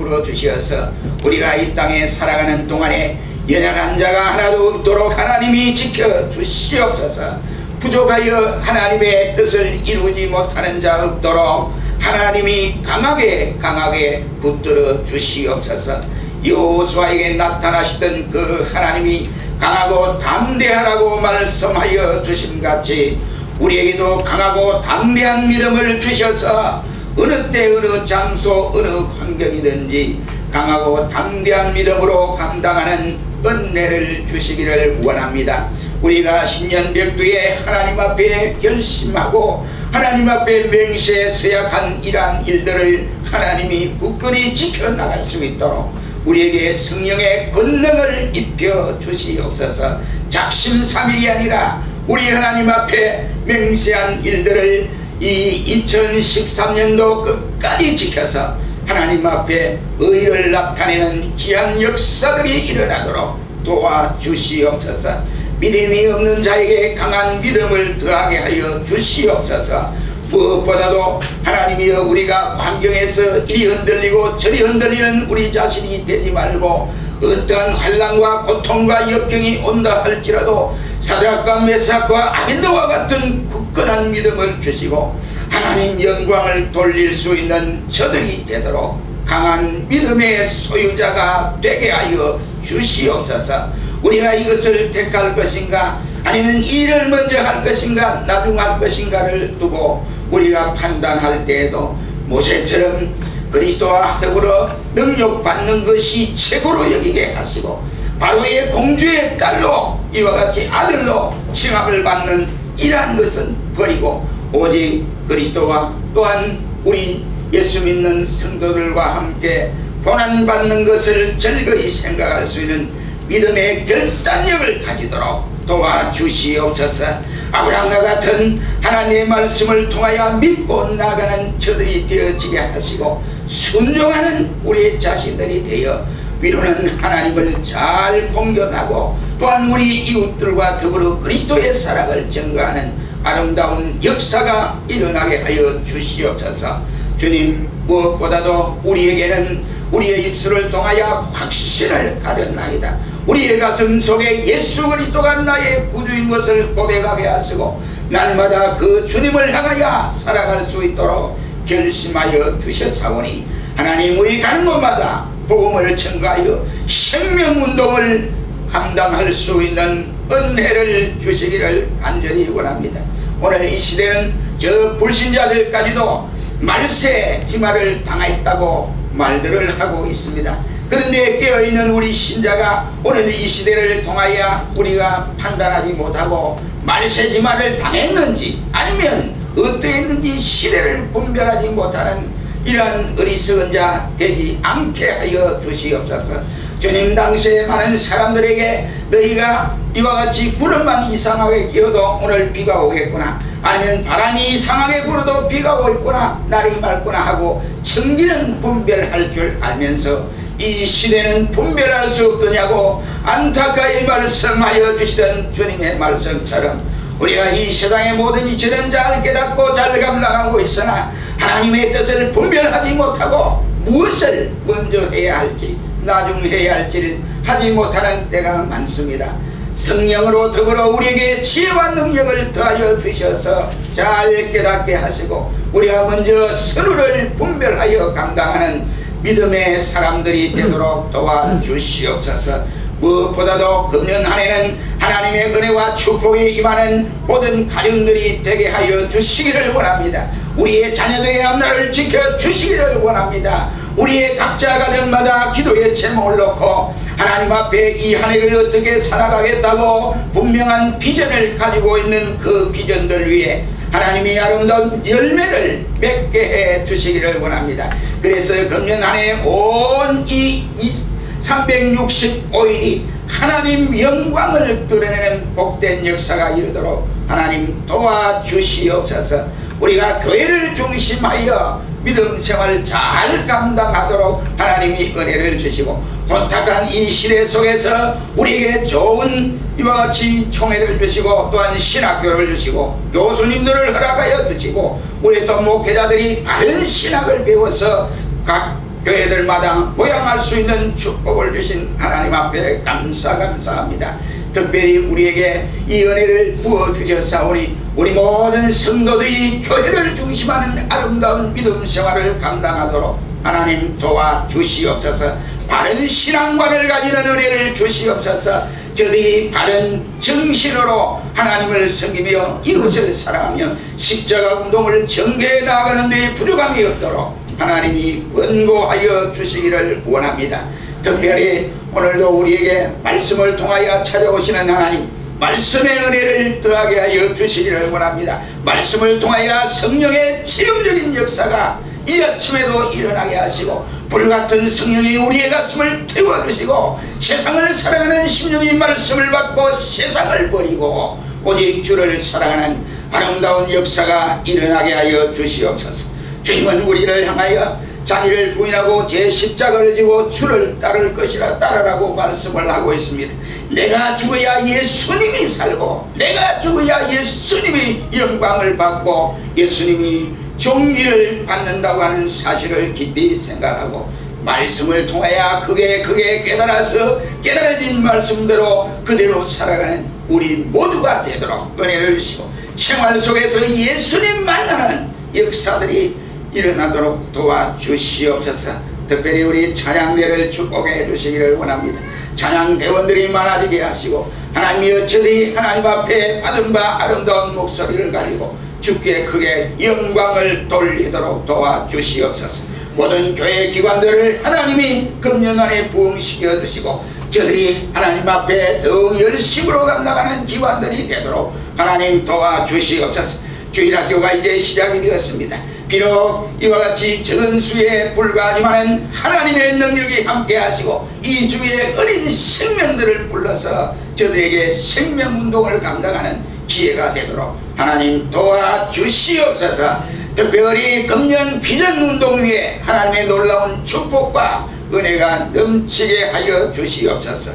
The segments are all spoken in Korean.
베풀어 주시어서 우리가 이 땅에 살아가는 동안에 연약한 자가 하나도 없도록 하나님이 지켜 주시옵소서. 부족하여 하나님의 뜻을 이루지 못하는 자 없도록 하나님이 강하게 붙들어 주시옵소서. 여호수아에게 나타나시던 그 하나님이 강하고 담대하라고 말씀하여 주심같이 우리에게도 강하고 담대한 믿음을 주셔서 어느 때 어느 장소 어느 환경이든지 강하고 담대한 믿음으로 감당하는 은혜를 주시기를 원합니다. 우리가 신년백두에 하나님 앞에 결심하고 하나님 앞에 맹세에 서약한 이러한 일들을 하나님이 굳건히 지켜나갈 수 있도록 우리에게 성령의 권능을 입혀 주시옵소서. 작심삼일이 아니라 우리 하나님 앞에 맹세한 일들을 이 2013년도 끝까지 지켜서 하나님 앞에 의를 나타내는 귀한 역사들이 일어나도록 도와주시옵소서. 믿음이 없는 자에게 강한 믿음을 더하게 하여 주시옵소서. 무엇보다도 하나님이여 우리가 환경에서 이리 흔들리고 저리 흔들리는 우리 자신이 되지 말고 어떠한 환난과 고통과 역경이 온다 할지라도 사드락과 메삭과 아벤노와 같은 굳건한 믿음을 주시고 하나님 영광을 돌릴 수 있는 저들이 되도록 강한 믿음의 소유자가 되게 하여 주시옵소서. 우리가 이것을 택할 것인가 아니면 일을 먼저 할 것인가 나중 할 것인가를 두고 우리가 판단할 때에도 모세처럼 그리스도와 더불어 능력받는 것이 최고로 여기게 하시고 바로의 공주의 딸로 이와 같이 아들로 칭함을 받는 이러한 것은 버리고 오직 그리스도와 또한 우리 예수 믿는 성도들과 함께 고난받는 것을 즐거이 생각할 수 있는 믿음의 결단력을 가지도록 도와주시옵소서. 아브라함과 같은 하나님의 말씀을 통하여 믿고 나가는 저들이 되어지게 하시고 순종하는 우리의 자신들이 되어 위로는 하나님을 잘 공경하고 또한 우리 이웃들과 더불어 그리스도의 사랑을 증거하는 아름다운 역사가 일어나게 하여 주시옵소서. 주님, 무엇보다도 우리에게는 우리의 입술을 통하여 확신을 가졌나이다. 우리의 가슴 속에 예수 그리스도가 나의 구주인 것을 고백하게 하시고 날마다 그 주님을 향하여 살아갈 수 있도록 결심하여 주셨사오니 하나님, 우리 가는 곳마다 복음을 전가하여 생명운동을 감당할 수 있는 은혜를 주시기를 간절히 원합니다. 오늘 이 시대는 저 불신자들까지도 말세 지마를 당했다고 말들을 하고 있습니다. 그런데 깨어있는 우리 신자가 오늘 이 시대를 통하여 우리가 판단하지 못하고 말세지마를 당했는지 아니면 어떠했는지 시대를 분별하지 못하는 이러한 어리석은 자 되지 않게 하여 주시옵소서. 주님, 당시에 많은 사람들에게 너희가 이와 같이 구름만 이상하게 기어도 오늘 비가 오겠구나, 아니면 바람이 이상하게 불어도 비가 오겠구나, 날이 맑구나 하고 청기는 분별할 줄 알면서 이 시대는 분별할 수 없더냐고 안타까이 말씀하여 주시던 주님의 말씀처럼 우리가 이 세상의 모든 이치는 잘 깨닫고 잘 감당하고 있으나 하나님의 뜻을 분별하지 못하고 무엇을 먼저 해야 할지 나중 해야 할지를 하지 못하는 때가 많습니다. 성령으로 더불어 우리에게 지혜와 능력을 더하여 주셔서 잘 깨닫게 하시고 우리가 먼저 선우를 분별하여 감당하는 믿음의 사람들이 되도록 도와주시옵소서. 무엇보다도 금년 한 해는 하나님의 은혜와 축복이 임하는 모든 가정들이 되게 하여 주시기를 원합니다. 우리의 자녀들의 앞날을 지켜주시기를 원합니다. 우리의 각자 가정마다 기도의 제목을 놓고 하나님 앞에 이 한 해를 어떻게 살아가겠다고 분명한 비전을 가지고 있는 그 비전들 위에 하나님이 아름다운 열매를 맺게 해 주시기를 원합니다. 그래서 금년 한 해 온 이 365일이 하나님 영광을 드러내는 복된 역사가 이르도록 하나님 도와주시옵소서. 우리가 교회를 중심하여 믿음 생활을 잘 감당하도록 하나님이 은혜를 주시고 혼탁한 이 시대 속에서 우리에게 좋은 이와 같이 총회를 주시고 또한 신학교를 주시고 교수님들을 허락하여 주시고 우리 또 목회자들이 바른 신학을 배워서 각 교회들마다 모양할 수 있는 축복을 주신 하나님 앞에 감사합니다. 특별히 우리에게 이 은혜를 부어주셨사오니 우리 모든 성도들이 교회를 중심하는 아름다운 믿음 생활을 감당하도록 하나님 도와주시옵소서. 바른 신앙관을 가지는 은혜를 주시옵소서. 저들이 바른 정신으로 하나님을 섬기며 이웃을 사랑하며 십자가 운동을 전개해 나가는 데 부족함이 없도록 하나님이 권고하여 주시기를 원합니다. 특별히 오늘도 우리에게 말씀을 통하여 찾아오시는 하나님, 말씀의 은혜를 더하게 하여 주시기를 원합니다. 말씀을 통하여 성령의 체험적인 역사가 이 아침에도 일어나게 하시고 불같은 성령이 우리의 가슴을 태워주시고 세상을 사랑하는 심령이 말씀을 받고 세상을 버리고 오직 주를 사랑하는 아름다운 역사가 일어나게 하여 주시옵소서. 주님은 우리를 향하여 자기를 부인하고 제 십자가를 지고 주를 따를 것이라 따르라고 말씀을 하고 있습니다. 내가 죽어야 예수님이 살고 내가 죽어야 예수님이 영광을 받고 예수님이 종기를 받는다고 하는 사실을 깊이 생각하고 말씀을 통하여 그게 깨달아서 깨달아진 말씀대로 그대로 살아가는 우리 모두가 되도록 은혜를 주시고 생활 속에서 예수님 만나는 역사들이 일어나도록 도와주시옵소서. 특별히 우리 찬양대를 축복해 주시기를 원합니다. 찬양대원들이 많아지게 하시고 하나님이여 저들이 하나님 앞에 받은 바 아름다운 목소리를 가지고 주께 크게 영광을 돌리도록 도와주시옵소서. 모든 교회 기관들을 하나님이 금년 안에 부흥시켜 주시고 저들이 하나님 앞에 더욱 열심으로 감당하는 기관들이 되도록 하나님 도와주시옵소서. 주일학교가 이제 시작이 되었습니다. 비록 이와 같이 적은 수에 불과하지만 하나님의 능력이 함께 하시고 이 주위에 어린 생명들을 불러서 저들에게 생명운동을 감당하는 기회가 되도록 하나님 도와주시옵소서. 특별히 금년 비전운동 위에 하나님의 놀라운 축복과 은혜가 넘치게 하여 주시옵소서.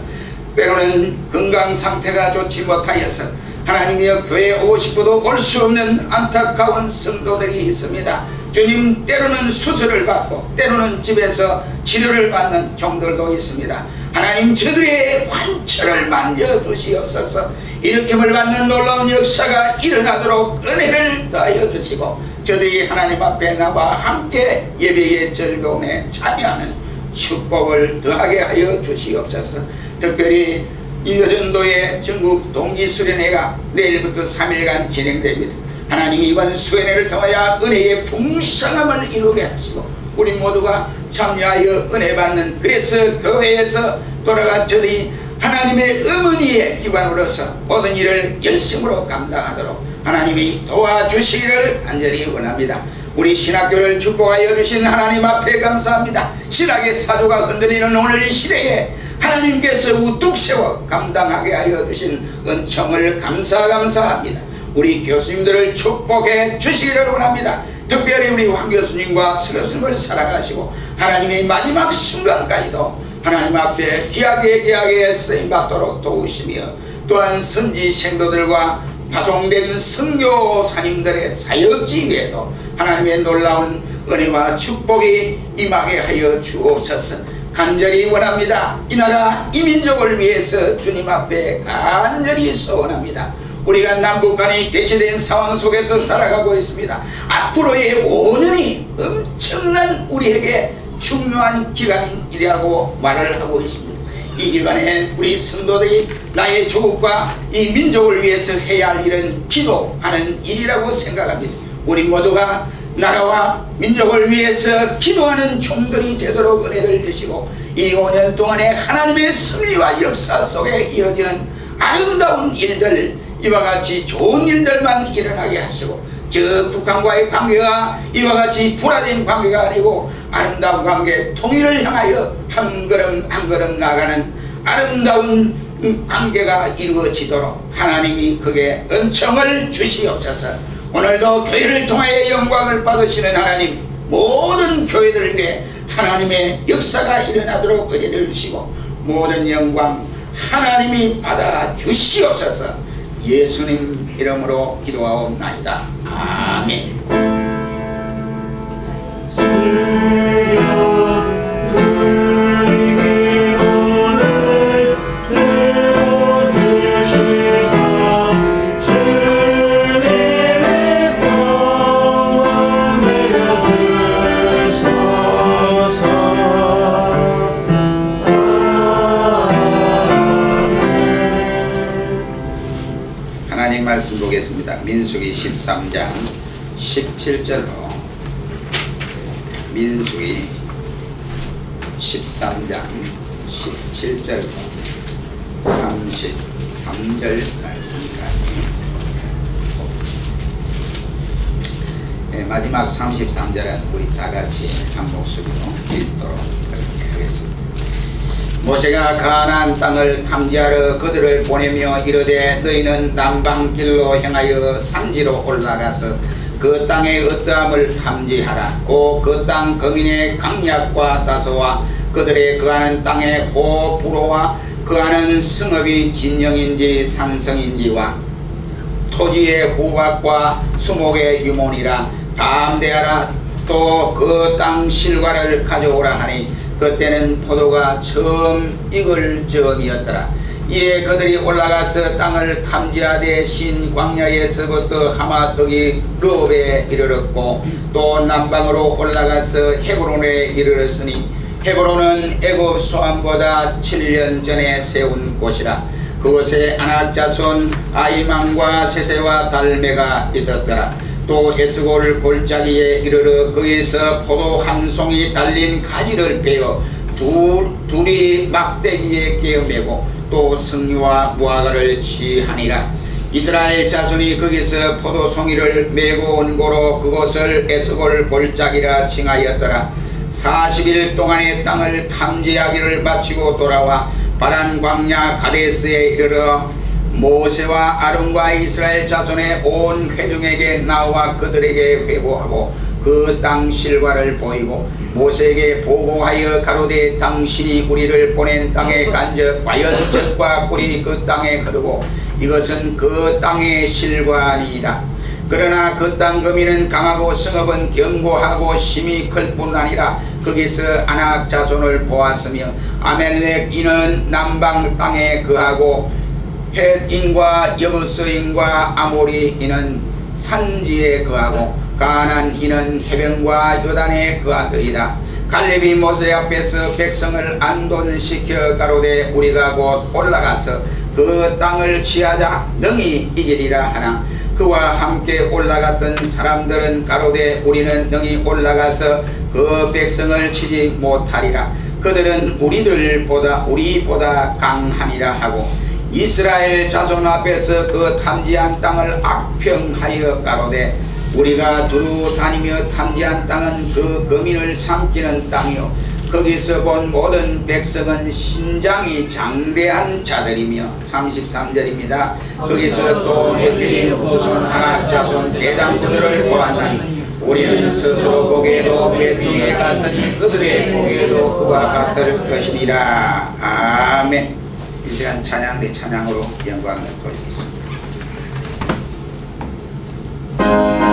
때로는 건강 상태가 좋지 못하여서 하나님이여 교회에 오고 싶어도 올 수 없는 안타까운 성도들이 있습니다. 주님, 때로는 수술을 받고 때로는 집에서 치료를 받는 종들도 있습니다. 하나님, 저들의 환처를 만져주시옵소서. 일으킴을 받는 놀라운 역사가 일어나도록 은혜를 더하여 주시고 저들이 하나님 앞에 나와 함께 예배의 즐거움에 참여하는 축복을 더하게 하여 주시옵소서. 특별히 이 여전도의 전국 동기수련회가 내일부터 3일간 진행됩니다. 하나님, 이번 수련회를 통하여 은혜의 풍성함을 이루게 하시고 우리 모두가 참여하여 은혜 받는, 그래서 교회에서 돌아간 저들이 하나님의 어머니의 기관으로서 모든 일을 열심으로 감당하도록 하나님이 도와주시기를 간절히 원합니다. 우리 신학교를 축복하여 주신 하나님 앞에 감사합니다. 신학의 사조가 흔들리는 오늘 이 시대에 하나님께서 우뚝 세워 감당하게 하여 주신 은총을 감사합니다. 우리 교수님들을 축복해 주시기를 원합니다. 특별히 우리 황 교수님과 서 교수님을 사랑하시고 하나님의 마지막 순간까지도 하나님 앞에 귀하게 쓰임받도록 도우시며 또한 선지 생도들과 파송된 선교사님들의 사역 지위에도 하나님의 놀라운 은혜와 축복이 임하게 하여 주옵소서. 간절히 원합니다. 이 나라 이 민족을 위해서 주님 앞에 간절히 소원합니다. 우리가 남북 간이 대치된 상황 속에서 살아가고 있습니다. 앞으로의 5년이 엄청난 우리에게 중요한 기간이라고 말을 하고 있습니다. 이 기간에 우리 성도들이 나의 조국과 이 민족을 위해서 해야 할 일은 기도하는 일이라고 생각합니다. 우리 모두가 나라와 민족을 위해서 기도하는 종들이 되도록 은혜를 주시고 이 5년 동안에 하나님의 승리와 역사 속에 이어지는 아름다운 일들, 이와 같이 좋은 일들만 일어나게 하시고 저 북한과의 관계가 이와 같이 불화된 관계가 아니고 아름다운 관계, 통일을 향하여 한 걸음 한 걸음 나가는 아름다운 관계가 이루어지도록 하나님이 그게 은총을 주시옵소서. 오늘도 교회를 통하여 영광을 받으시는 하나님, 모든 교회들을 위해 하나님의 역사가 일어나도록 은혜를 주시고 모든 영광 하나님이 받아 주시옵소서. 예수님 이름으로 기도하옵나이다. 아멘. 자, 민수기 13장 17절로 민수기 13장 17절로 33절 말씀까지 네, 마지막 33절은 우리 다같이 한 목소리로 읽도록 그렇게 하겠습니다. 모세가 가나안 땅을 탐지하러 그들을 보내며 이르되 너희는 남방길로 행하여 산지로 올라가서 그 땅의 어떠함을 탐지하라. 곧 그 땅 거민의 강약과 다소와 그들의 거하는 땅의 호불호와 거하는 성읍이 진영인지 산성인지와 토지의 후각과 수목의 유몬이라 담대하라. 또 그 땅 실과를 가져오라 하니 그때는 포도가 처음 익을 즈음이었더라. 이에 그들이 올라가서 땅을 탐지하되 신 광야에서부터 하마떡이 르홉에 이르렀고 또 남방으로 올라가서 헤브론에 이르렀으니 헤브론은 애굽 소안보다 7년 전에 세운 곳이라. 그곳에 아낙 자손 아이망과 세세와 달메가 있었더라. 또 에스골 골짜기에 이르러 거기서 포도 한 송이 달린 가지를 베어 둘이 막대기에 깨어매고 또 승류와 무화과를 취하니라. 이스라엘 자손이 거기서 포도송이를 메고 온 고로 그곳을 에스골 골짜기라 칭하였더라. 40일 동안의 땅을 탐지하기를 마치고 돌아와 바란 광야 가데스에 이르러 모세와 아론과 이스라엘 자손의 온 회중에게 나와 그들에게 회보하고 그 땅 실과를 보이고 모세에게 보고하여 가로되 당신이 우리를 보낸 땅에 간접 과연적과 꿀이 그 땅에 흐르고 이것은 그 땅의 실과니이다. 그러나 그 땅 거민은 강하고 성읍은 견고하고 심히 클 뿐 아니라 거기서 아낙 자손을 보았으며 아멜렉 인은 남방 땅에 거하고 헷인과 여부스인과 아모리 인은 산지에 거하고 가나안 인은 해변과 요단에 거하더이다. 갈렙이 모세 앞에서 백성을 안돈시켜 가로되 우리가 곧 올라가서 그 땅을 취하자 능히 이기리라 하나 그와 함께 올라갔던 사람들은 가로되 우리는 능히 올라가서 그 백성을 치지 못하리라. 그들은 우리보다 강함이라 하고 이스라엘 자손 앞에서 그 탐지한 땅을 악평하여 가로되 우리가 두루 다니며 탐지한 땅은 그 거민을 삼키는 땅이요 거기서 본 모든 백성은 신장이 장대한 자들이며 33절입니다. 거기서 또 에필린 후손 아낙 자손 대장부들을 보았나니 우리는 스스로 보기에도 맷둥이 같으니 그들의 보기에도 그와 같을 것이니라. 아멘. 이 시간 찬양 대 찬양으로 영광을 돌리겠습니다. 영광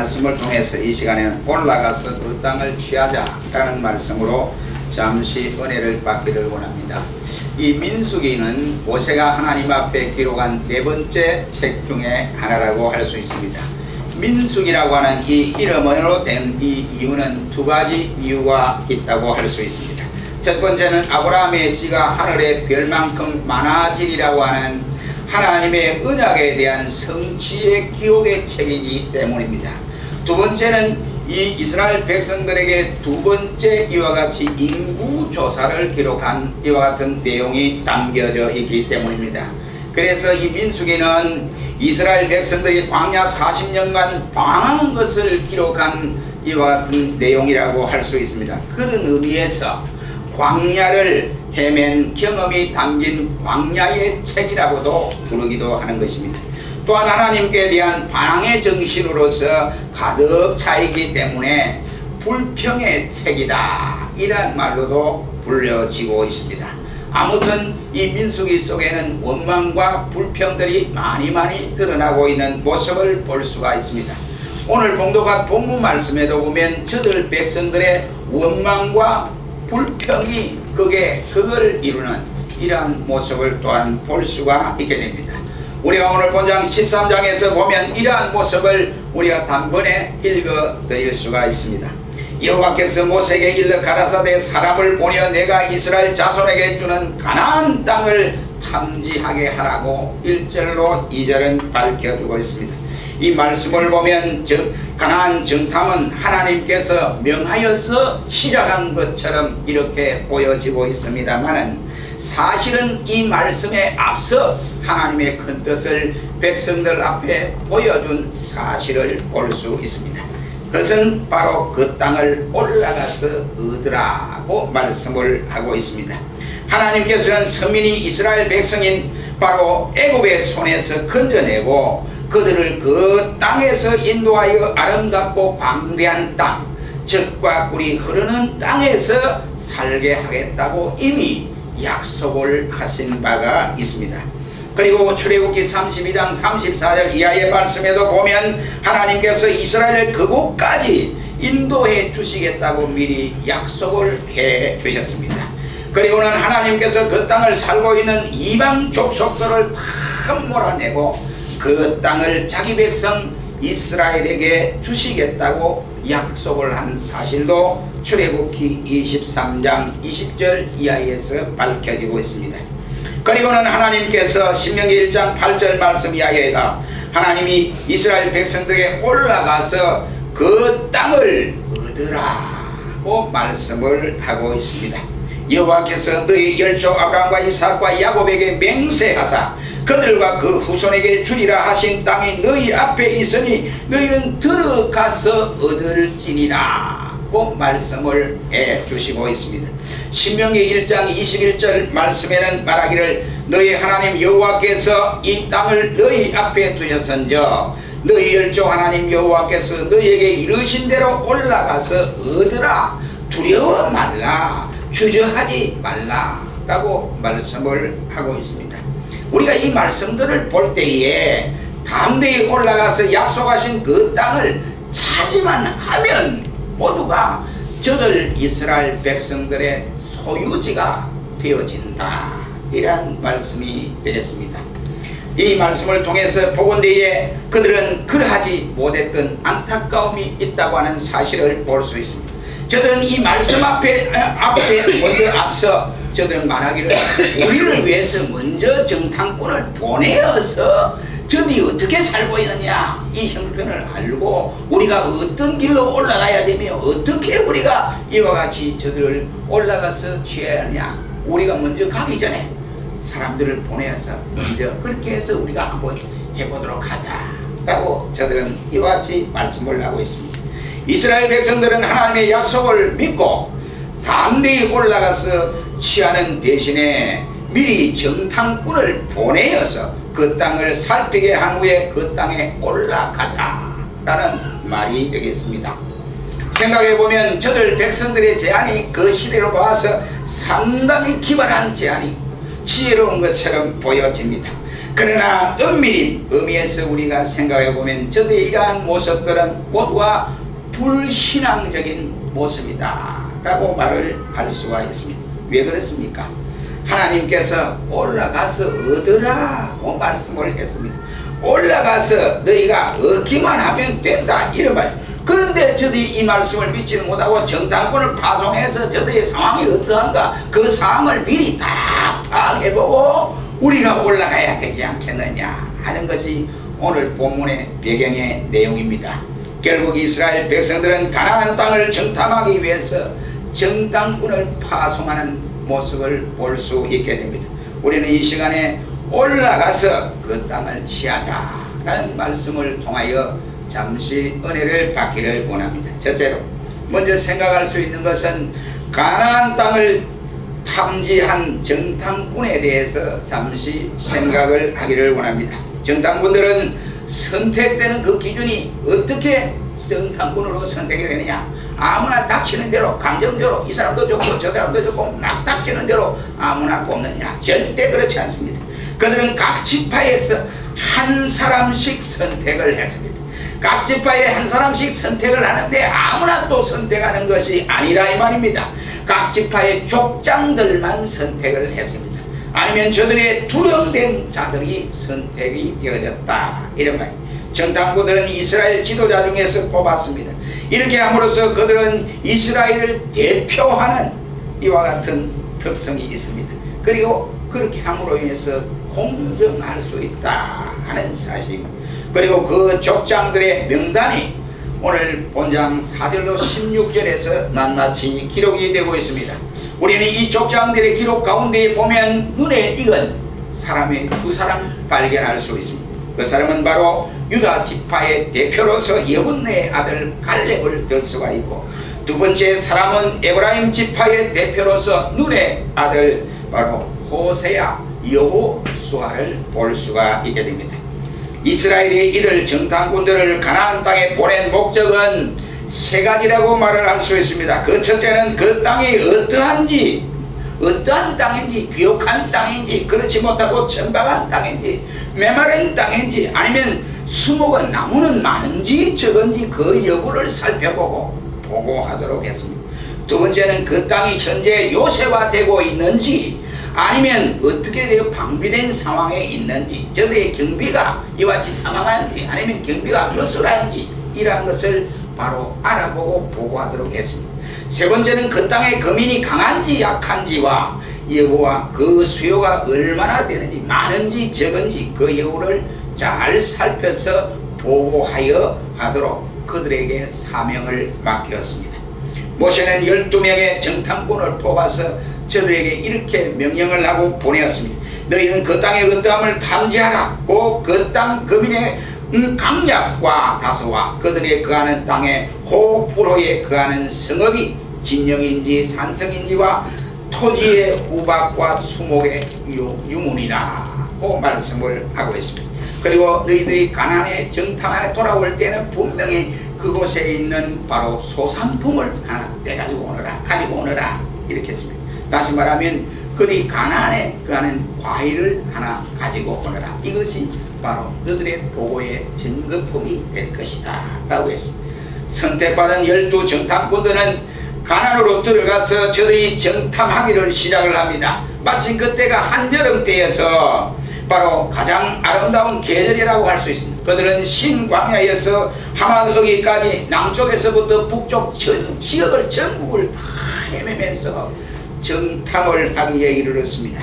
말씀을 통해서 이 시간에는 올라가서 그 땅을 취하자라는 말씀으로 잠시 은혜를 받기를 원합니다. 이 민수기는 모세가 하나님 앞에 기록한 네 번째 책 중에 하나라고 할 수 있습니다. 민수기라고 하는 이 이름으로 된 이 이유는 두 가지 이유가 있다고 할 수 있습니다. 첫 번째는 아브라함의 씨가 하늘의 별만큼 많아지리라고 하는 하나님의 언약에 대한 성취의 기록의 책이기 때문입니다. 두 번째는 이 이스라엘 백성들에게 두 번째 이와 같이 인구조사를 기록한 이와 같은 내용이 담겨져 있기 때문입니다. 그래서 이 민수기는 이스라엘 백성들이 광야 40년간 방황한 것을 기록한 이와 같은 내용이라고 할 수 있습니다. 그런 의미에서 광야를 헤맨 경험이 담긴 광야의 책이라고도 부르기도 하는 것입니다. 또한 하나님께 대한 반항의 정신으로서 가득 차있기 때문에 불평의 책이다 이란 말로도 불려지고 있습니다. 아무튼 이 민수기 속에는 원망과 불평들이 많이 드러나고 있는 모습을 볼 수가 있습니다. 오늘 봉독한 본문 말씀에도 보면 저들 백성들의 원망과 불평이 그걸 이루는 이러한 모습을 또한 볼 수가 있게 됩니다. 우리가 오늘 본장 13장에서 보면 이러한 모습을 우리가 단번에 읽어 드릴 수가 있습니다. 여호와께서 모세에게 일러 가라사대 사람을 보내어 내가 이스라엘 자손에게 주는 가나안 땅을 탐지하게 하라고 1절로 2절은 밝혀주고 있습니다. 이 말씀을 보면 가나안 정탐은 하나님께서 명하여서 시작한 것처럼 이렇게 보여지고 있습니다만 사실은 이 말씀에 앞서 하나님의 큰 뜻을 백성들 앞에 보여준 사실을 볼 수 있습니다. 그것은 바로 그 땅을 올라가서 얻으라고 말씀을 하고 있습니다. 하나님께서는 서민이 이스라엘 백성인 바로 애굽의 손에서 건져내고 그들을 그 땅에서 인도하여 아름답고 광대한 땅, 젖과 꿀이 흐르는 땅에서 살게 하겠다고 이미 약속을 하신 바가 있습니다. 그리고 출애굽기 32장 34절 이하의 말씀에도 보면 하나님께서 이스라엘을 그곳까지 인도해 주시겠다고 미리 약속을 해 주셨습니다. 그리고는 하나님께서 그 땅을 살고 있는 이방 족속들을 다 몰아내고 그 땅을 자기 백성 이스라엘에게 주시겠다고 약속을 한 사실도 출애굽기 23장 20절 이하에서 밝혀지고 있습니다. 그리고는 하나님께서 신명기 1장 8절 말씀 이하에다 하나님이 이스라엘 백성들에게 올라가서 그 땅을 얻으라고 말씀을 하고 있습니다. 여호와께서 너희 열조 아브라함과 이삭과 야곱에게 맹세하사 그들과 그 후손에게 주리라 하신 땅이 너희 앞에 있으니 너희는 들어가서 얻을지니라 고 말씀을 해주시고 있습니다. 신명기 1장 21절 말씀에는 말하기를 너희 하나님 여호와께서 이 땅을 너희 앞에 두셨은저 너희 열조 하나님 여호와께서 너희에게 이르신 대로 올라가서 얻으라 두려워 말라 주저하지 말라 라고 말씀을 하고 있습니다. 우리가 이 말씀들을 볼 때에 담대히 올라가서 약속하신 그 땅을 차지만 하면 모두가 저들 이스라엘 백성들의 소유지가 되어진다 이런 말씀이 되겠습니다. 이 말씀을 통해서 보건대에 그들은 그러하지 못했던 안타까움이 있다고 하는 사실을 볼 수 있습니다. 저들은 이 말씀 앞에 먼저 앞서 저들은 말하기를 우리를 위해서 먼저 정탐꾼을 보내어서 저들이 어떻게 살고 있느냐 이 형편을 알고 우리가 어떤 길로 올라가야 되며 어떻게 우리가 이와 같이 저들을 올라가서 취해야 하냐 우리가 먼저 가기 전에 사람들을 보내어서 먼저 그렇게 해서 우리가 한번 해보도록 하자 라고 저들은 이와 같이 말씀을 하고 있습니다. 이스라엘 백성들은 하나님의 약속을 믿고 담대히 올라가서 취하는 대신에 미리 정탐꾼을 보내어서 그 땅을 살피게 한 후에 그 땅에 올라가자 라는 말이 되겠습니다. 생각해보면 저들 백성들의 제안이 그 시대로 봐서 상당히 기발한 제안이 지혜로운 것처럼 보여집니다. 그러나 은밀히 의미에서 우리가 생각해보면 저들의 이러한 모습들은 모두가 불신앙적인 모습이다 라고 말을 할 수가 있습니다. 왜 그렇습니까? 하나님께서 올라가서 얻으라고 말씀을 했습니다. 올라가서 너희가 얻기만 하면 된다 이런 말. 그런데 저들이 이 말씀을 믿지도 못하고 정탐꾼을 파송해서 저들의 상황이 어떠한가 그 상황을 미리 다 파악해보고 우리가 올라가야 되지 않겠느냐 하는 것이 오늘 본문의 배경의 내용입니다. 결국 이스라엘 백성들은 가나안 땅을 정탐하기 위해서 정탐꾼을 파송하는 모습을 볼 수 있게 됩니다. 우리는 이 시간에 올라가서 그 땅을 취하자라는 말씀을 통하여 잠시 은혜를 받기를 원합니다. 첫째로 먼저 생각할 수 있는 것은 가나안 땅을 탐지한 정탐꾼에 대해서 잠시 생각을 하기를 원합니다. 정탐꾼들은 선택되는 그 기준이 어떻게 정탐꾼으로 선택이 되느냐, 아무나 닥치는 대로 감정적으로 이 사람도 좋고 저 사람도 좋고 막 닥치는 대로 아무나 뽑느냐, 절대 그렇지 않습니다. 그들은 각 지파에서 한 사람씩 선택을 했습니다. 각 지파에 한 사람씩 선택을 하는데 아무나 또 선택하는 것이 아니라 이 말입니다. 각 지파의 족장들만 선택을 했습니다. 아니면 저들의 두려움된 자들이 선택이 되어졌다 이런 말. 정탐꾼들은 이스라엘 지도자 중에서 뽑았습니다. 이렇게 함으로써 그들은 이스라엘을 대표하는 이와 같은 특성이 있습니다. 그리고 그렇게 함으로 인해서 공정할 수 있다 하는 사실입니다. 그리고 그 족장들의 명단이 오늘 본장 4절로 16절에서 낱낱이 기록이 되고 있습니다. 우리는 이 족장들의 기록 가운데 보면 눈에 익은 사람의 두 사람 발견할 수 있습니다. 그 사람은 바로 유다 지파의 대표로서 여분네의 아들 갈렙을 들 수가 있고, 두 번째 사람은 에브라임 지파의 대표로서 눈의 아들 바로 호세야 여호수아를 볼 수가 있게 됩니다. 이스라엘이 이들 정탐꾼들을 가나안 땅에 보낸 목적은 세 가지라고 말을 할 수 있습니다. 그 첫째는 그 땅이 어떠한 땅인지, 비옥한 땅인지, 그렇지 못하고 천박한 땅인지, 메마른 땅인지, 아니면 수목은 나무는 많은지 적은지 그 여부를 살펴보고 보고하도록 했습니다. 두 번째는 그 땅이 현재 요새화되고 있는지, 아니면 어떻게 되어 방비된 상황에 있는지, 저들의 경비가 이와 같이 상황한지, 아니면 경비가 누수한지, 이러한 것을 바로 알아보고 보고하도록 했습니다. 세 번째는 그 땅의 거민이 강한지 약한지와 여부와 그 수요가 얼마나 되는지, 많은지 적은지 그 여부를 잘 살펴서 보고하여 하도록 그들에게 사명을 맡겼습니다. 모세는 12명의 정탐꾼을 뽑아서 저들에게 이렇게 명령을 하고 보내었습니다. 너희는 그 땅의 어떠함을 탐지하라. 그 땅 거민의 강약과 다소와 그들의 거하는 땅의 호불호에 거하는 성읍이 진영인지 산성인지와 토지의 우박과 수목의 유문이라고 말씀을 하고 있습니다. 그리고 너희들이 가나안에 정탐하여 돌아올 때는 분명히 그곳에 있는 바로 소산품을 하나 떼가지고 오너라, 가지고 오너라 이렇게 했습니다. 다시 말하면 그들이 가나안에 거하는 과일을 하나 가지고 오너라. 이것이 바로 너들의 보고의 증거품이 될 것이다 라고 했습니다. 선택받은 12 정탐꾼들은 가나안으로 들어가서 저들이 정탐하기를 시작을 합니다. 마침 그때가 한여름 때여서 바로 가장 아름다운 계절이라고 할 수 있습니다. 그들은 신광야에서 하마드기까지 남쪽에서부터 북쪽 전 지역을 전국을 다 헤매면서 정탐을 하기에 이르렀습니다.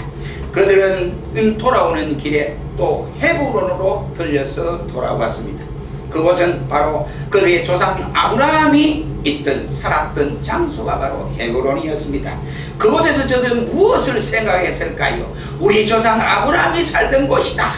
그들은 돌아오는 길에 또 헤브론으로 들려서 돌아왔습니다. 그곳은 바로 그들의 조상 아브라함이 있던 살았던 장소가 바로 헤브론이었습니다. 그곳에서 저들은 무엇을 생각했을까요? 우리 조상 아브라함이 살던 곳이다,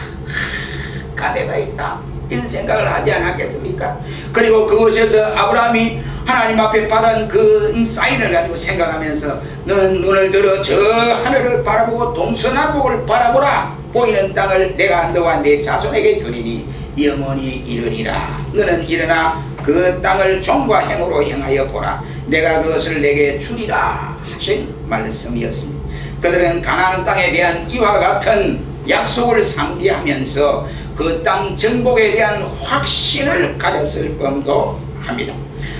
가대가 있다, 이런 생각을 하지 않았겠습니까? 그리고 그곳에서 아브라함이 하나님 앞에 받은 그 사인을 가지고 생각하면서 너는 눈을 들어 저 하늘을 바라보고 동서남북을 바라보라. 보이는 땅을 내가 너와 내 자손에게 주리니 영원히 이르리라. 너는 일어나 그 땅을 종과 행으로 행하여 보라. 내가 그것을 내게 주리라 하신 말씀이었습니다. 그들은 가나안 땅에 대한 이와 같은 약속을 상기하면서 그 땅 정복에 대한 확신을 가졌을 뻔도 합니다.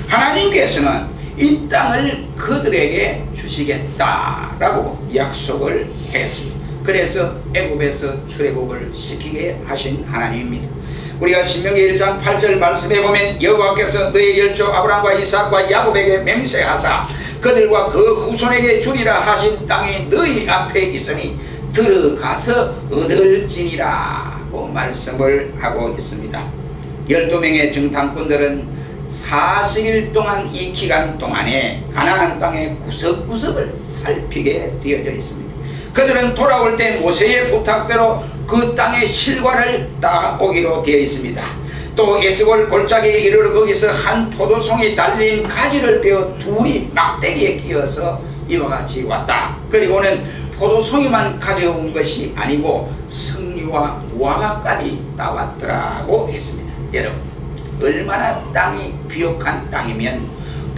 하나님께서는 이 땅을 그들에게 주시겠다라고 약속을 했습니다. 그래서 애굽에서 출애굽을 시키게 하신 하나님입니다. 우리가 신명기 1장 8절 말씀에 보면 여호와께서 너의 열조 아브라함과 이삭과 야곱에게 맹세하사 그들과 그 후손에게 주리라 하신 땅이 너희 앞에 있으니 들어가서 얻을지니라고 말씀을 하고 있습니다. 12명의 정탐꾼들은 40일 동안 이 기간 동안에 가나안 땅의 구석구석을 살피게 되어져 있습니다. 그들은 돌아올 때 모세의 부탁대로 그 땅의 실과를 따오기로 되어 있습니다. 또 에스골 골짜기에 이르러 거기서 한 포도송이 달린 가지를 베어 둘이 막대기에 끼어서 이와 같이 왔다. 그리고는 포도송이만 가져온 것이 아니고 석류와 무화과까지 따왔더라고 했습니다. 여러분, 얼마나 땅이 비옥한 땅이면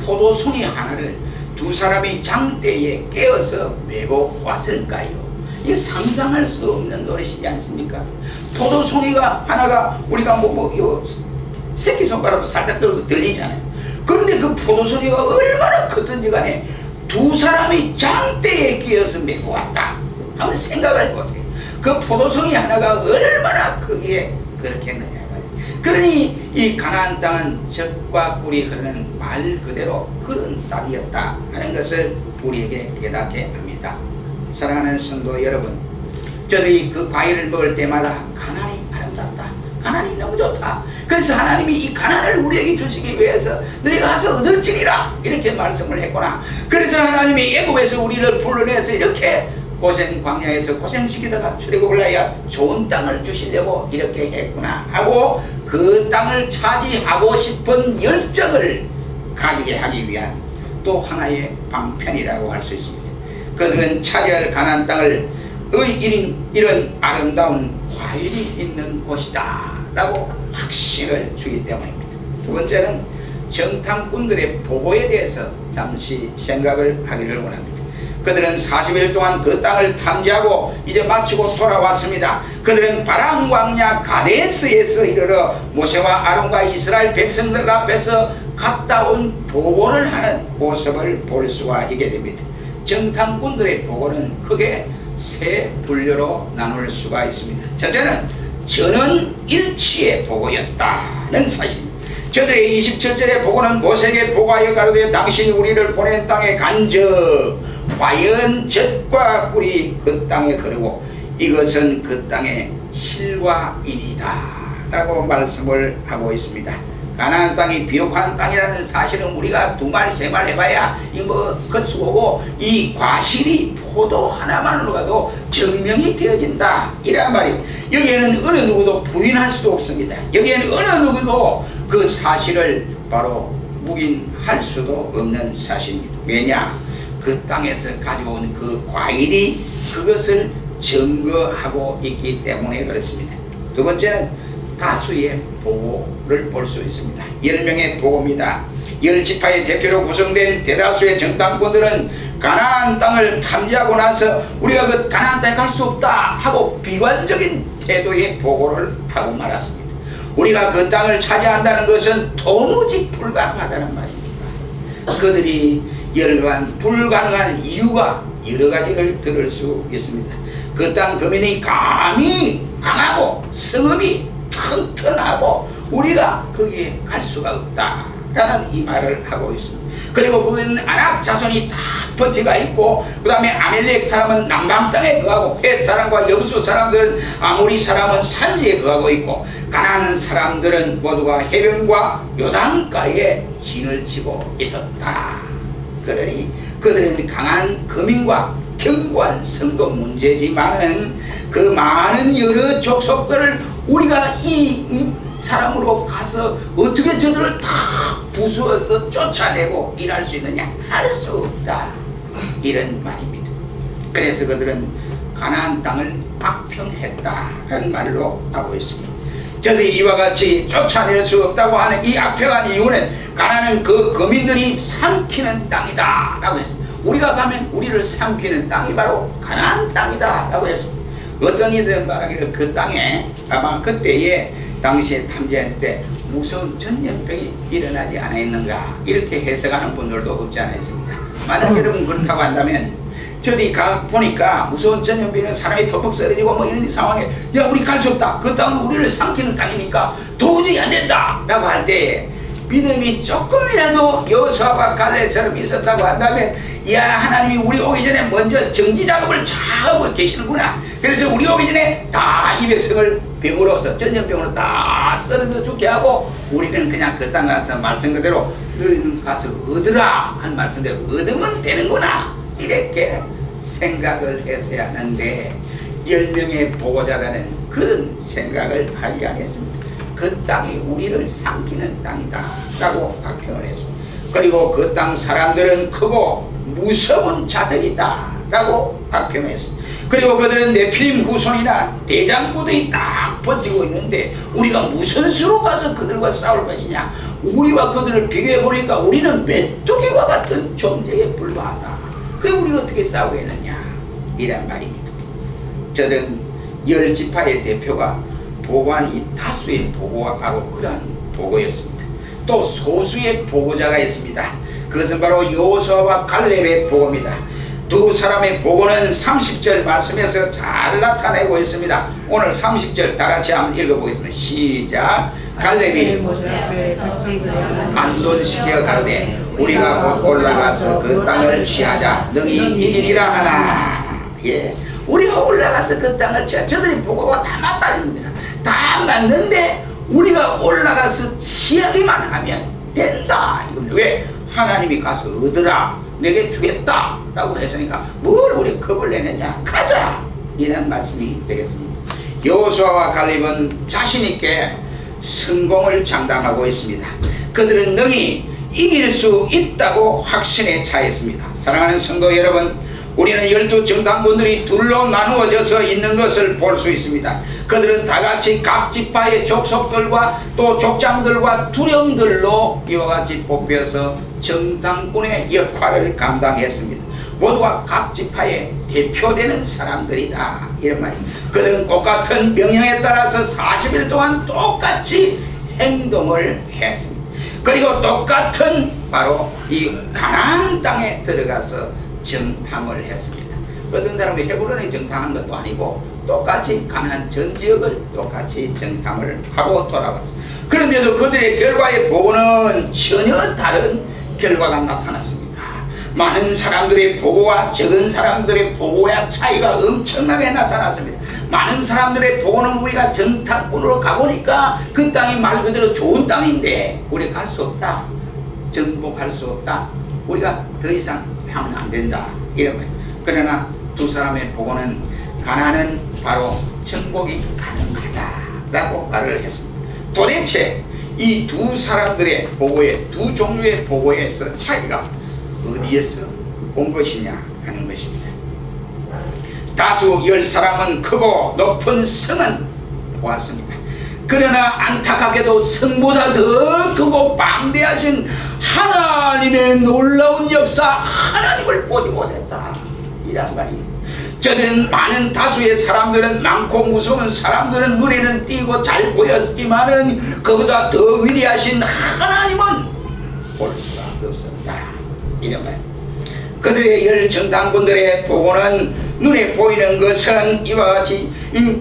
포도송이 하나를 두 사람이 장대에 깨어서 메고 왔을까요? 이게 상상할 수 없는 노릇이지 않습니까? 포도송이가 하나가 우리가 새끼손가락으로 살짝 들어도 들리잖아요. 그런데 그 포도송이가 얼마나 컸든지 간에 두 사람이 장대에 끼어서 메고 왔다. 한번 생각을 해보세요. 그 포도송이 하나가 얼마나 크기에 그렇게 했느냐. 그러니 이 가나안 땅은 젖과 꿀이 흐르는 말 그대로 그런 땅이었다 하는 것을 우리에게 깨닫게 합니다. 사랑하는 성도 여러분, 저들이 그 과일을 먹을 때마다 가나안이 아름답다, 가나안이 너무 좋다. 그래서 하나님이 이 가나안을 우리에게 주시기 위해서 너희가 가서 얻을지니라 이렇게 말씀을 했구나. 그래서 하나님이 애굽에서 우리를 불러내서 이렇게 고생 광야에서 고생시키다가 출애굽을 하여 좋은 땅을 주시려고 이렇게 했구나 하고 그 땅을 차지하고 싶은 열정을 가지게 하기 위한 또 하나의 방편이라고 할 수 있습니다. 그들은 차지할 가나안 땅을 이런 아름다운 과일이 있는 곳이다 라고 확신을 주기 때문입니다. 두 번째는 정탐꾼들의 보고에 대해서 잠시 생각을 하기를 원합니다. 그들은 40일 동안 그 땅을 탐지하고 이제 마치고 돌아왔습니다. 그들은 바람 광야 가데스에서 이르러 모세와 아론과 이스라엘 백성들 앞에서 갔다 온 보고를 하는 모습을 볼 수가 있게 됩니다. 정탐꾼들의 보고는 크게 세 분류로 나눌 수가 있습니다. 첫째는 전원 일치의 보고였다는 사실. 저들의 27절의 보고는 모세에게 보고하여 가로되 당신이 우리를 보낸 땅에 간적 과연 젖과 꿀이 그 땅에 흐르고 이것은 그 땅의 실과이니이다 라고 말씀을 하고 있습니다. 가나안 땅이 비옥한 땅이라는 사실은 우리가 두 말 세 말 해봐야 이 헛수고고 이 과실이 포도 하나만으로도 증명이 되어진다 이란 말이에요. 여기에는 어느 누구도 부인할 수도 없습니다. 여기에는 어느 누구도 그 사실을 바로 묵인할 수도 없는 사실입니다. 왜냐? 그 땅에서 가져온 그 과일이 그것을 증거하고 있기 때문에 그렇습니다. 두 번째는 다수의 보고를 볼 수 있습니다. 10명의 보고입니다. 10지파의 대표로 구성된 대다수의 정탐꾼들은 가나안 땅을 탐지하고 나서 우리가 그 가나안 땅에 갈 수 없다 하고 비관적인 태도의 보고를 하고 말았습니다. 우리가 그 땅을 차지한다는 것은 도무지 불가능하다는 말입니다. 그들이 여러간 불가능한 이유가 여러 가지를 들을 수 있습니다. 그 땅 거민이 감히 강하고 성읍이 튼튼하고 우리가 거기에 갈 수가 없다라는 이 말을 하고 있습니다. 그리고 거기는 아낙 자손이 다 버티가 있고 그 다음에 아멜렉 사람은 남방 땅에 거하고 헷 사람과 여부수 사람들은 아모리 사람은 산지에 거하고 있고 가나안 사람들은 모두가 해변과 요단가에 진을 치고 있었다. 그러니 그들은 강한 거민과 견고한 성도 문제지만은 그 많은 여러 족속들을 우리가 이 사람으로 가서 어떻게 저들을 다 부수어서 쫓아내고 일할 수 있느냐? 할 수 없다. 이런 말입니다. 그래서 그들은 가나안 땅을 악평했다는 말로 하고 있습니다. 저들이 이와 같이 쫓아낼 수 없다고 하는 이 악평한 이유는 가나안은 그 거민들이 삼키는 땅이다 라고 했습니다. 우리가 가면 우리를 삼키는 땅이 바로 가나안 땅이다 라고 했습니다. 어떤 이들은 말하기를 그 땅에 아마 그때에 당시에 탐지할 때 무서운 전염병이 일어나지 않았는가 이렇게 해석하는 분들도 없지 않아 있습니다. 만약 여러분 그렇다고 한다면 저리 가 보니까 무서운 전염병은 사람이 퍽퍽 쓰러지고 뭐 이런 상황에 야 우리 갈 수 없다. 그 땅은 우리를 삼키는 땅이니까 도저히 안 된다 라고 할 때 믿음이 조금이라도 여호수아와 갈렙처럼 있었다고 한다면 야 하나님이 우리 오기 전에 먼저 정지작업을 잘 하고 계시는구나. 그래서 우리 오기 전에 다 이 백성을 병으로서 전염병으로 다 쓰러져 죽게 하고 우리는 그냥 그 땅 가서 말씀 그대로 너희는 가서 얻으라 한 말씀대로 얻으면 되는구나 이렇게 생각을 했어야 하는데 10명의 보고자라는 그런 생각을 하지 않았습니다. 그 땅이 우리를 삼키는 땅이다 라고 박평을 했습니다. 그리고 그 땅 사람들은 크고 무서운 자들이다 라고 박평했습니다. 그리고 그들은 네필림 후손이나 대장부들이 딱 버티고 있는데 우리가 무슨 수로 가서 그들과 싸울 것이냐. 우리와 그들을 비교해 보니까 우리는 메뚜기와 같은 존재에 불과하다. 그게 우리가 어떻게 싸우겠느냐 이란 말입니다. 저는 10지파의 대표가 보고한 이 다수의 보고가 바로 그러한 보고였습니다. 또 소수의 보고자가 있습니다. 그것은 바로 여호수아와 갈렙의 보고입니다. 두 사람의 보고는 30절 말씀에서 잘 나타내고 있습니다. 오늘 30절 다 같이 한번 읽어보겠습니다. 시작. 갈렙이 안돈시켜 가로되 우리가 곧 올라가서 그 땅을 취하자 능히 이기리라 하나. 예, 우리가 올라가서 그 땅을 취하자. 저들이 보고가 다 맞다입니다. 다 맞는데 우리가 올라가서 취하기만 하면 된다 이겁니다. 왜? 하나님이 가서 얻으라 내게 주겠다 라고 했으니까 뭘 우리 겁을 내느냐 가자 이런 말씀이 되겠습니다. 여호수아와 갈렙은 자신있게 성공을 장담하고 있습니다. 그들은 능히 이길 수 있다고 확신에 차있습니다. 사랑하는 성도 여러분, 우리는 12 정탐꾼들이 둘로 나누어져서 있는 것을 볼 수 있습니다. 그들은 다같이 각 지파의 족속들과 또 족장들과 두령들로 이와 같이 뽑혀서 정탐꾼의 역할을 감당했습니다. 모두가 각 지파의 대표되는 사람들이다 이런 말입니다. 그들은 똑같은 명령에 따라서 40일 동안 똑같이 행동을 했습니다. 그리고 똑같은 바로 이 가나안 땅에 들어가서 정탐을 했습니다. 어떤 사람이 헤브론에 정탐한 것도 아니고 똑같이 가나안 전 지역을 똑같이 정탐을 하고 돌아왔습니다. 그런데도 그들의 결과의 보고는 전혀 다른 결과가 나타났습니다. 많은 사람들의 보고와 적은 사람들의 보고의 차이가 엄청나게 나타났습니다. 많은 사람들의 보고는 우리가 정탐꾼으로 가보니까 그 땅이 말 그대로 좋은 땅인데 우리 갈 수 없다, 정복할 수 없다, 우리가 더 이상 하면 안 된다 이런 거예요. 그러나 두 사람의 보고는 가나안은 바로 정복이 가능하다라고 말을 했습니다. 도대체 이 두 사람들의 보고의 두 종류의 보고에서 차이가 어디에서 온 것이냐 하는 것입니다. 다수 10사람은 크고 높은 성은 보았습니다. 그러나 안타깝게도 성보다 더 크고 방대하신 하나님의 놀라운 역사 하나님을 보지 못했다 이란 말이에요. 저들은 많은 다수의 사람들은 많고 무서운 사람들은 눈에는 띄고 잘 보였지만은 그보다 더 위대하신 하나님은 볼 수가 없었다 이런 말. 그들의 10 정탐꾼들의 보고는 눈에 보이는 것은 이와 같이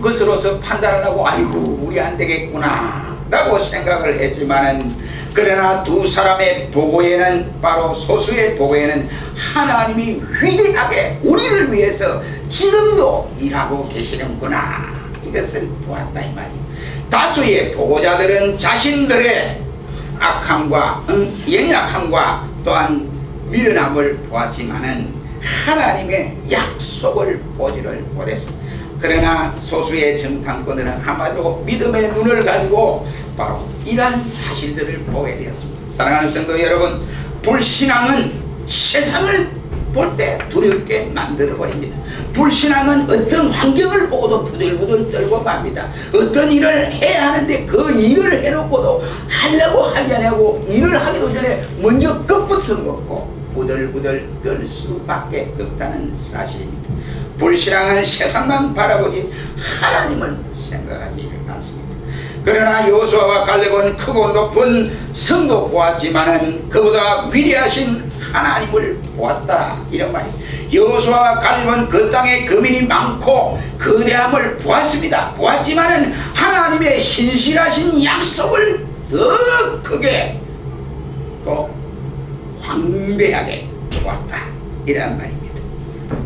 것으로서 판단을 하고 아이고 우리 안 되겠구나 라고 생각을 했지만은 그러나 두 사람의 보고에는 바로 소수의 보고에는 하나님이 위대하게 우리를 위해서 지금도 일하고 계시는구나 이것을 보았다 이 말이에요. 다수의 보고자들은 자신들의 악함과 연약함과 또한 미련함을 보았지만은 하나님의 약속을 보지를 못했습니다. 그러나 소수의 정탐꾼들은 한마디로 믿음의 눈을 가지고 바로 이러한 사실들을 보게 되었습니다. 사랑하는 성도 여러분, 불신앙은 세상을 볼 때 두렵게 만들어버립니다. 불신앙은 어떤 환경을 보고도 부들부들 떨고 맙니다. 어떤 일을 해야 하는데 그 일을 해놓고도 하려고 하지 않고 일을 하기도 전에 먼저 겁부터 먹고 부들부들 떨 수밖에 없다는 사실입니다. 불신앙은 세상만 바라보지 하나님을 생각하지 않습니다. 그러나 여호수아와 갈렙은 크고 높은 성도 보았지만은 그보다 위대하신 하나님을 보았다, 이런 말이. 여호수아와 갈렙은 그 땅에 거민이 많고 거대함을 보았습니다. 보았지만은 하나님의 신실하신 약속을 더 크게 또 광대하게 보았다, 이런 말입니다.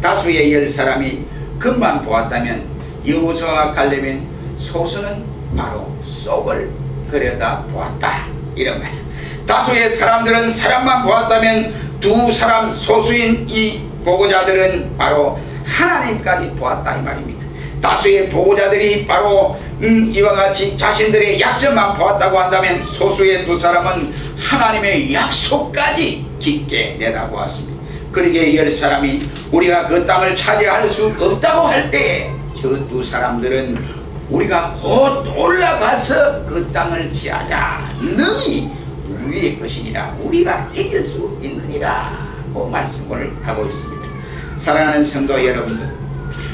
다수의 10사람이 금만 보았다면 여호수아와 갈렙은 소수는 바로 속을 들여다 보았다, 이런 말이야. 다수의 사람들은 사람만 보았다면 두 사람 소수인 이 보고자들은 바로 하나님까지 보았다, 이 말입니다. 다수의 보고자들이 바로 이와 같이 자신들의 약점만 보았다고 한다면 소수의 두 사람은 하나님의 약속까지 깊게 내다보았습니다. 그러기에 10사람이 우리가 그 땅을 차지할 수 없다고 할 때에 저 두 사람들은 우리가 곧 올라가서 그 땅을 취하자, 능히 우리의 것이니라, 우리가 이길 수 있느니라고 말씀을 하고 있습니다. 사랑하는 성도 여러분들,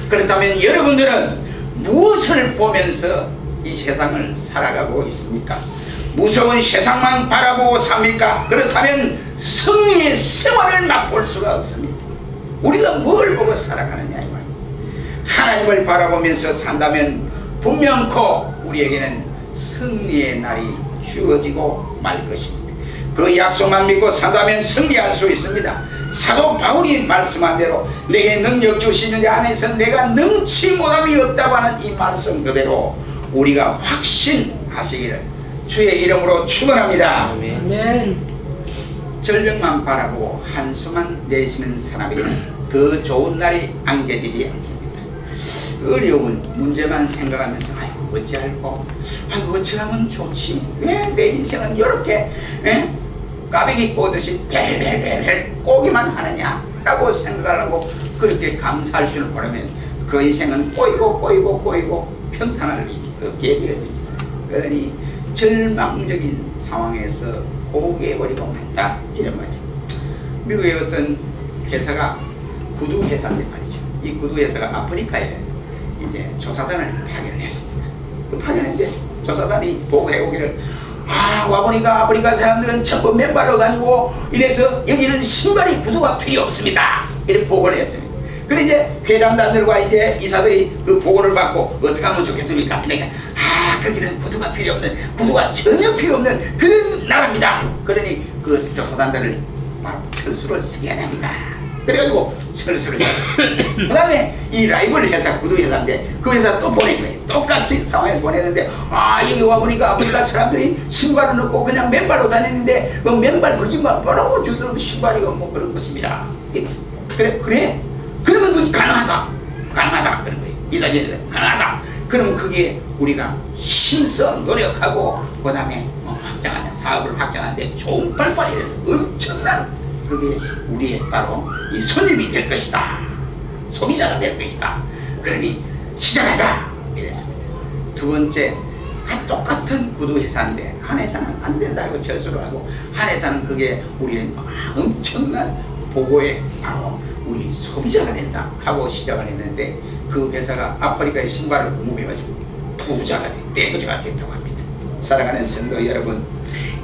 그렇다면 여러분들은 무엇을 보면서 이 세상을 살아가고 있습니까? 무서운 세상만 바라보고 삽니까? 그렇다면 승리의 생활을 맛볼 수가 없습니다. 우리가 뭘 보고 살아가느냐, 이 말입니다. 하나님을 바라보면서 산다면 분명코 우리에게는 승리의 날이 주어지고 말 것입니다. 그 약속만 믿고 산다면 승리할 수 있습니다. 사도 바울이 말씀한 대로 내게 능력 주시는 자 안에서 내가 능치 못함이 없다고 하는 이 말씀 그대로 우리가 확신하시기를 주의 이름으로 축원합니다. 아멘. 절벽만 바라보고 한숨만 내쉬는 사람에게는 더 좋은 날이 안겨지지 않습니다. 어려운 문제만 생각하면서 아이고 어찌할꼬, 아이고 어찌하면 좋지, 왜 내 인생은 이렇게 까베기 꼬듯이 벨벨벨벨 꼬기만 하느냐 라고 생각을 하고 그렇게 감사할 줄 모르면 그 인생은 꼬이고 평탄할 일이 없게 되어집니다. 그러니 절망적인 상황에서 포기해버리고 만다, 이런 말이죠. 미국의 어떤 회사가 구두 회사인데 말이죠. 이 구두 회사가 아프리카에 이제 조사단을 파견을 했습니다. 그 파견했는데 조사단이 보고해오기를 와보니까 아프리카 사람들은 전부 맨발로 다니고 이래서 여기는 신발이 구두가 필요 없습니다, 이렇게 보고를 했습니다. 그래 이제 회장단들과 이제 이사들이 그 보고를 받고 어떻게 하면 좋겠습니까? 그러니까 거기는 구두가 필요 없는, 구두가 전혀 필요 없는 그런 나라입니다. 그러니 그 조사단들을 바로 철수를 시켜야 합니다. 그래가지고 철수를 그 다음에 이 라이벌 회사, 구두 회사인데 그 회사 또 보낸 거예요. 똑같이 상황에 보냈는데 여기 와보니까 아프리카 사람들이 신발을 넣고 그냥 맨발로 다니는데 그 맨발 거기만 뭐라고 주더라도 신발이 뭐 그런 것입니다. 그래 그러면 그 가능하다 그런 거예요. 이사진에서 가능하다. 그러면 그게 우리가 힘써 노력하고 그 다음에 확장하자, 사업을 확장하는데 좋은 발판이 엄청난 그게 우리의 바로 이 손님이 될 것이다, 소비자가 될 것이다. 그러니 시작하자 이랬습니다. 두 번째, 똑같은 구두 회사인데 한 회사는 안 된다고 철수를 하고 한 회사는 그게 우리의 엄청난 보고에 바로 우리 소비자가 된다 하고 시작을 했는데 그 회사가 아프리카의 신발을 공급해가지고 부자가 떼부자가 됐다고 합니다. 사랑하는 성도 여러분,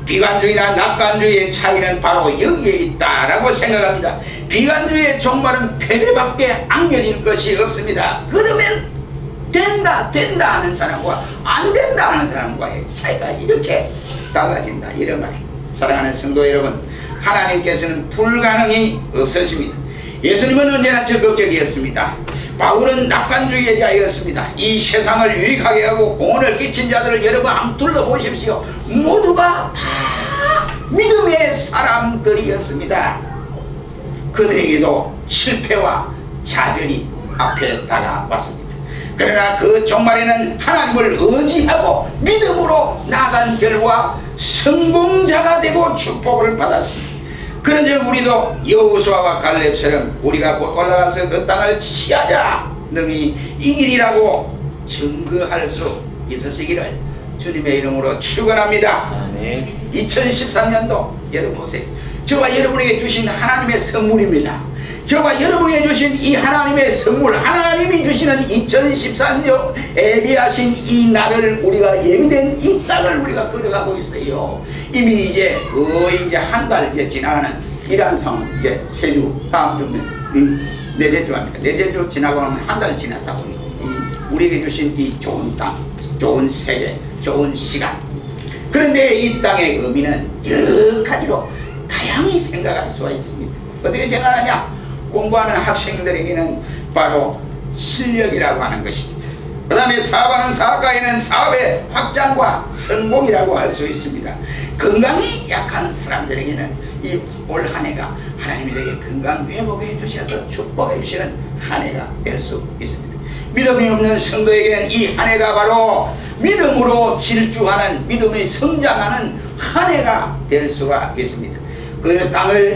비관주의나 낙관주의의 차이는 바로 여기에 있다라고 생각합니다. 비관주의의 종말은 패배밖에 안겨질 것이 없습니다. 그러면 된다 하는 사람과 안 된다 하는 사람과의 차이가 이렇게 달라진다, 이런 말입니다. 사랑하는 성도 여러분, 하나님께서는 불가능이 없으십니다. 예수님은 언제나 적극적이었습니다. 바울은 낙관주의자였습니다. 이 세상을 유익하게 하고 공헌을 끼친 자들을 여러분 한번 둘러보십시오. 모두가 다 믿음의 사람들이었습니다. 그들에게도 실패와 좌절이 앞에 다가왔습니다. 그러나 그 종말에는 하나님을 의지하고 믿음으로 나아간 결과 성공자가 되고 축복을 받았습니다. 그런즉 우리도 여호수아와 갈렙처럼 우리가 곧 올라가서 그 땅을 취하자, 능히 이기리라고 증거할 수 있으시기를 주님의 이름으로 축원합니다. 2013년도 여러분 보세요. 저와 여러분에게 주신 하나님의 선물입니다. 저와 여러분에게 주신 이 하나님의 선물, 하나님이 주시는 2013년 예비하신 이 날을 우리가 예비된 이 땅을 우리가 걸어가고 있어요. 이미 이제 거의 이제 한 달 이제 지나가는 이러한 상황. 이제 세주 다음 주면 넷째 주합니다. 넷째 주 지나고 나면 한 달 지났다고. 우리에게 주신 이 좋은 땅, 좋은 세계, 좋은 시간. 그런데 이 땅의 의미는 여러 가지로 다양히 생각할 수가 있습니다. 어떻게 생각하냐? 공부하는 학생들에게는 바로 실력이라고 하는 것입니다. 그 다음에 사업하는 사업가에는 사업의 확장과 성공이라고 할 수 있습니다. 건강이 약한 사람들에게는 이 올 한 해가 하나님이 내게 건강 회복해 주셔서 축복해 주시는 한 해가 될 수 있습니다. 믿음이 없는 성도에게는 이 한 해가 바로 믿음으로 질주하는, 믿음이 성장하는 한 해가 될 수가 있습니다.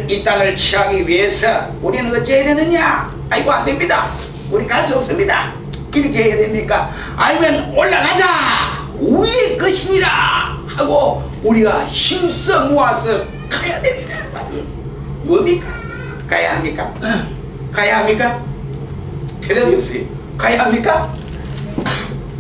이 땅을 취하기 위해서 우리는 어찌해야 되느냐? 아이고, 안 됩니다. 우리 갈 수 없습니다. 이렇게 해야 됩니까? 아니면 올라가자! 우리의 것이니라! 하고 우리가 힘써 모아서 가야 됩니다. 뭡니까? 가야 합니까? 가야 합니까? 대답이 없어요. 가야 합니까?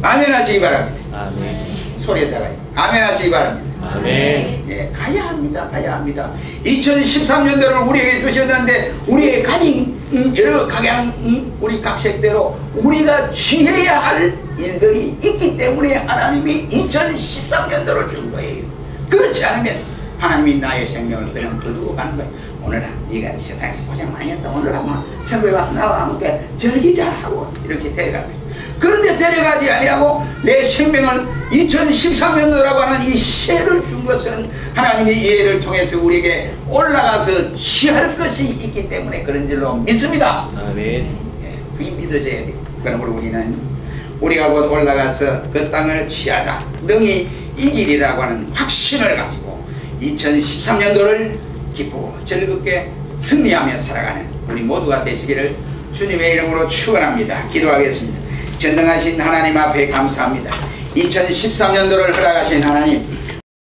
아멘 하시기 바랍니다. 아멘. 소리 작아요. 아멘 하시기 바랍니다. 아멘. 예, 가야 합니다. 가야 합니다. 2013년도를 우리에게 주셨는데 우리의 가진 여러 각양 우리 각색대로 우리가 취해야 할 일들이 있기 때문에 하나님이 2013년도를 준 거예요. 그렇지 않으면 하나님이 나의 생명을 그냥 거두고 가는 거예요. 오늘아 네가 세상에서 고생 많이 했다. 오늘아 뭐 천국에 와서 나와 함께 즐기자 하고 이렇게 데려간 거예요. 그런데 데려가지 아니하고 내 생명을 2013년도라고 하는 이 시혜를 준 것은 하나님이 이 해를 통해서 우리에게 올라가서 취할 것이 있기 때문에 그런 줄로 믿습니다. 아멘. 예, 그게 믿어져야 돼요. 그러므로 우리는 우리가 곧 올라가서 그 땅을 취하자, 능히 이기리라고 하는 확신을 가지고 2013년도를 기쁘고 즐겁게 승리하며 살아가는 우리 모두가 되시기를 주님의 이름으로 축원합니다. 기도하겠습니다. 전능하신 하나님 앞에 감사합니다. 2013년도를 허락하신 하나님,